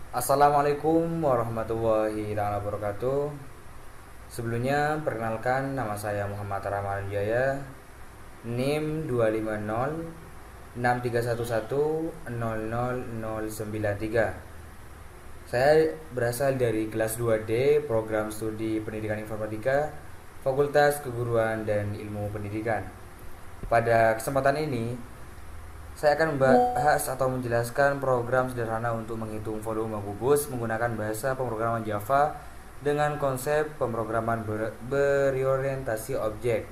Assalamualaikum warahmatullahi wabarakatuh. Sebelumnya perkenalkan, nama saya Muhammad Rahman Jaya, NIM 2506311000093. Saya berasal dari kelas 2D Program Studi Pendidikan Informatika, Fakultas Keguruan dan Ilmu Pendidikan. Pada kesempatan ini, saya akan membahas atau menjelaskan program sederhana untuk menghitung volume kubus menggunakan bahasa pemrograman Java dengan konsep pemrograman berorientasi objek.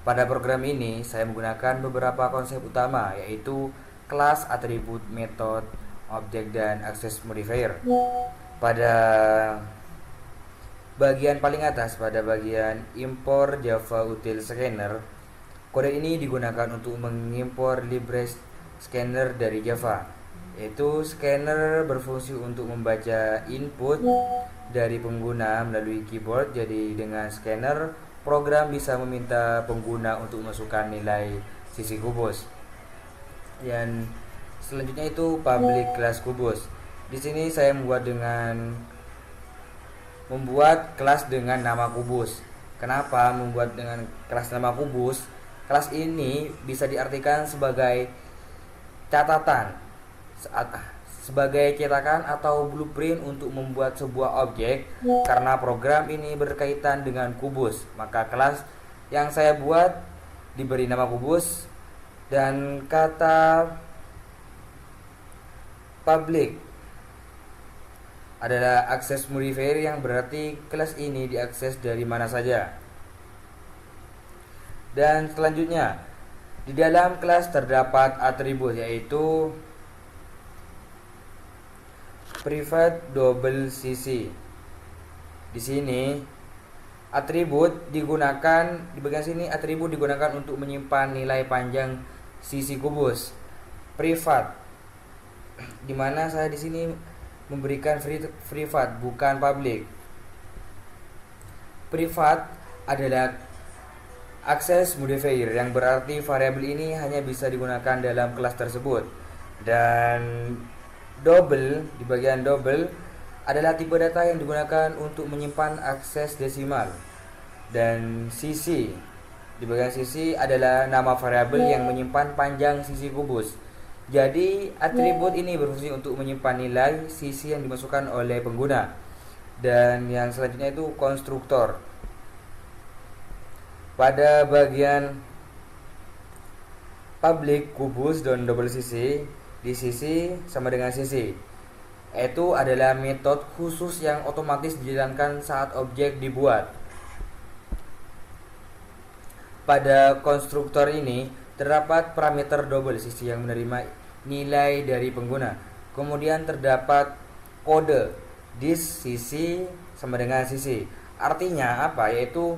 Pada program ini, saya menggunakan beberapa konsep utama, yaitu kelas, atribut, metode, objek, dan access modifier. Pada bagian paling atas, pada bagian import Java util scanner, kode ini digunakan untuk mengimpor library scanner dari Java, yaitu scanner berfungsi untuk membaca input dari pengguna melalui keyboard. Jadi dengan scanner, program bisa meminta pengguna untuk memasukkan nilai sisi kubus. Dan selanjutnya itu public class kubus. Di sini saya membuat kelas dengan nama kubus. Kenapa membuat dengan kelas nama kubus? Kelas ini bisa diartikan sebagai catatan, sebagai cetakan atau blueprint untuk membuat sebuah objek. Karena program ini berkaitan dengan kubus, maka kelas yang saya buat diberi nama kubus. Dan kata public adalah access modifier, yang berarti kelas ini diakses dari mana saja. Dan selanjutnya, di dalam kelas terdapat atribut, yaitu private double CC. Di sini atribut digunakan, di bagian sini atribut digunakan untuk menyimpan nilai panjang sisi kubus. Privat, dimana saya di sini memberikan privat bukan public. Privat adalah access modifier, yang berarti variabel ini hanya bisa digunakan dalam kelas tersebut. Dan double, di bagian double adalah tipe data yang digunakan untuk menyimpan akses desimal. Dan sisi, di bagian sisi adalah nama variabel yang menyimpan panjang sisi kubus. Jadi atribut ini berfungsi untuk menyimpan nilai sisi yang dimasukkan oleh pengguna. Dan yang selanjutnya itu konstruktor. Pada bagian public kubus dan double sisi, di sisi sama dengan sisi, itu adalah metode khusus yang otomatis dijalankan saat objek dibuat. Pada konstruktor ini terdapat parameter double sisi yang menerima nilai dari pengguna. Kemudian terdapat kode this sisi sama dengan sisi. Artinya apa? Yaitu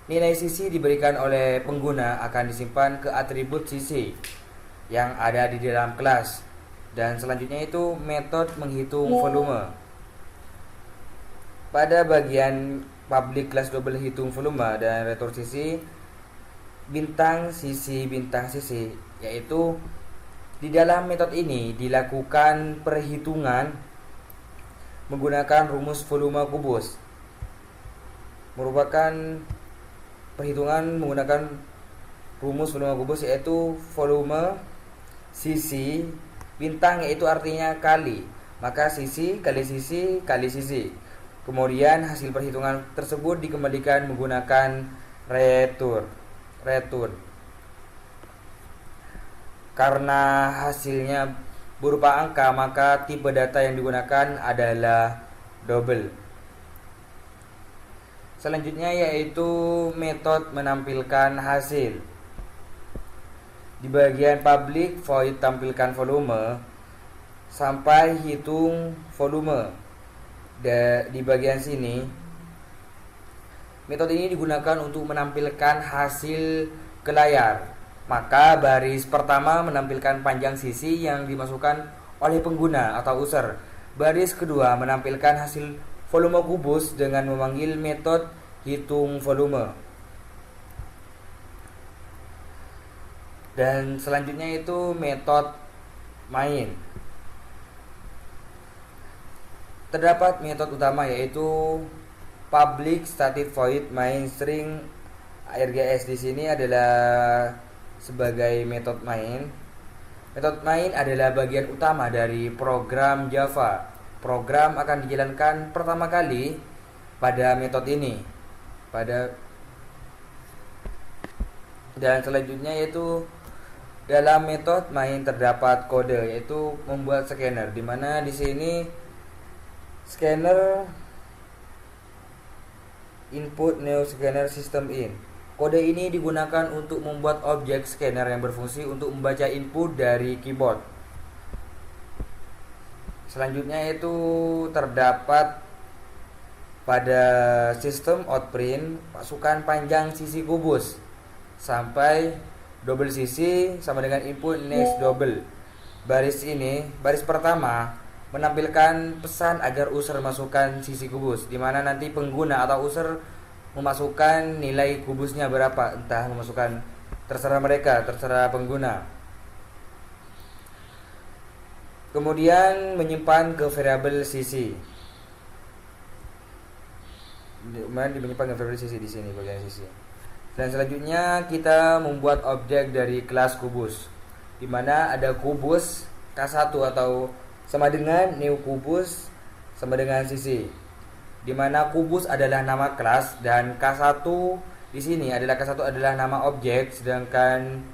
nilai sisi diberikan oleh pengguna akan disimpan ke atribut sisi yang ada di dalam kelas. Dan selanjutnya itu metode menghitung volume. Pada bagian public class double hitung volume dan retur sisi, bintang sisi, yaitu di dalam metode ini dilakukan perhitungan menggunakan rumus volume kubus. Merupakan perhitungan menggunakan rumus volume kubus, yaitu volume sisi bintang, yaitu artinya kali, maka sisi kali sisi kali sisi. Kemudian hasil perhitungan tersebut dikembalikan menggunakan return. Karena hasilnya berupa angka, maka tipe data yang digunakan adalah double. Selanjutnya yaitu metode menampilkan hasil. Di bagian public void tampilkan volume sampai hitung volume. Di bagian sini, metode ini digunakan untuk menampilkan hasil ke layar. Maka baris pertama menampilkan panjang sisi yang dimasukkan oleh pengguna atau user. Baris kedua menampilkan hasil volume kubus dengan memanggil metode hitung volume. Dan selanjutnya itu metode main. terdapat metode utama yaitu public static void main string ARGS. Di sini adalah sebagai metode main. Metode main adalah bagian utama dari program Java. Program akan dijalankan pertama kali pada metode ini. Dan selanjutnya yaitu dalam metode main terdapat kode yaitu membuat scanner, di mana di sini scanner input new scanner system in. Kode ini digunakan untuk membuat objek scanner yang berfungsi untuk membaca input dari keyboard. Selanjutnya yaitu terdapat pada sistem outprint masukkan panjang sisi kubus sampai double sisi sama dengan input next double. Baris pertama menampilkan pesan agar user masukkan sisi kubus, di mana nanti pengguna atau user memasukkan nilai kubusnya berapa, entah memasukkan, terserah mereka, terserah pengguna. Kemudian menyimpan ke variabel sisi. Menyimpan ke variabel sisi di sini bagian sisi. Dan selanjutnya kita membuat objek dari kelas kubus, di mana ada kubus K1 atau sama dengan new kubus sama dengan sisi, di mana kubus adalah nama kelas dan K1 di sini adalah nama objek, sedangkan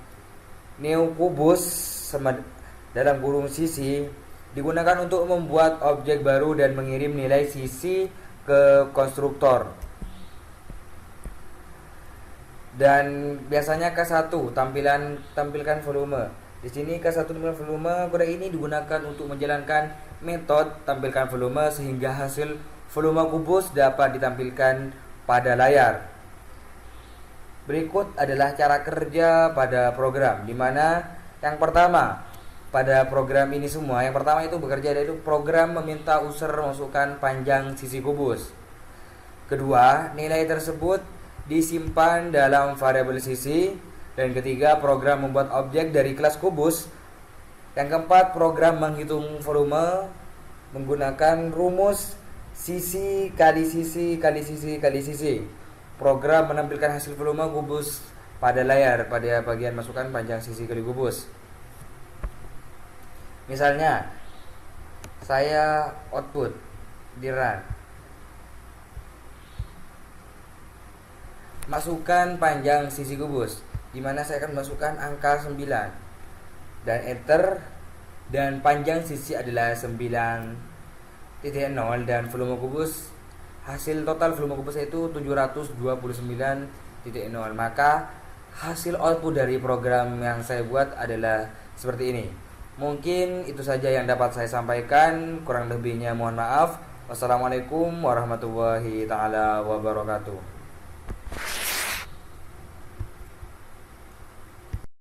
new kubus sama dalam kurung sisi digunakan untuk membuat objek baru dan mengirim nilai sisi ke konstruktor. Dan biasanya K1 tampilkan volume. Di sini K1 tampilkan volume. Kode ini digunakan untuk menjalankan metode tampilkan volume sehingga hasil volume kubus dapat ditampilkan pada layar. Berikut adalah cara kerja pada program, di mana yang pertama pada program ini semua, yang pertama itu bekerja yaitu program meminta user masukkan panjang sisi kubus. Kedua, nilai tersebut disimpan dalam variabel sisi. Dan ketiga, program membuat objek dari kelas kubus. Yang keempat, program menghitung volume menggunakan rumus sisi kali sisi kali sisi kali sisi. Program menampilkan hasil volume kubus pada layar pada bagian masukkan panjang sisi kali kubus. Misalnya, saya output di run, masukkan panjang sisi kubus, di mana saya akan masukkan angka 9 dan enter, dan panjang sisi adalah 9.0 dan volume kubus, hasil total volume kubus itu 729.0. Maka hasil output dari program yang saya buat adalah seperti ini. Mungkin itu saja yang dapat saya sampaikan, kurang lebihnya mohon maaf. Wassalamualaikum warahmatullahi taala wabarakatuh.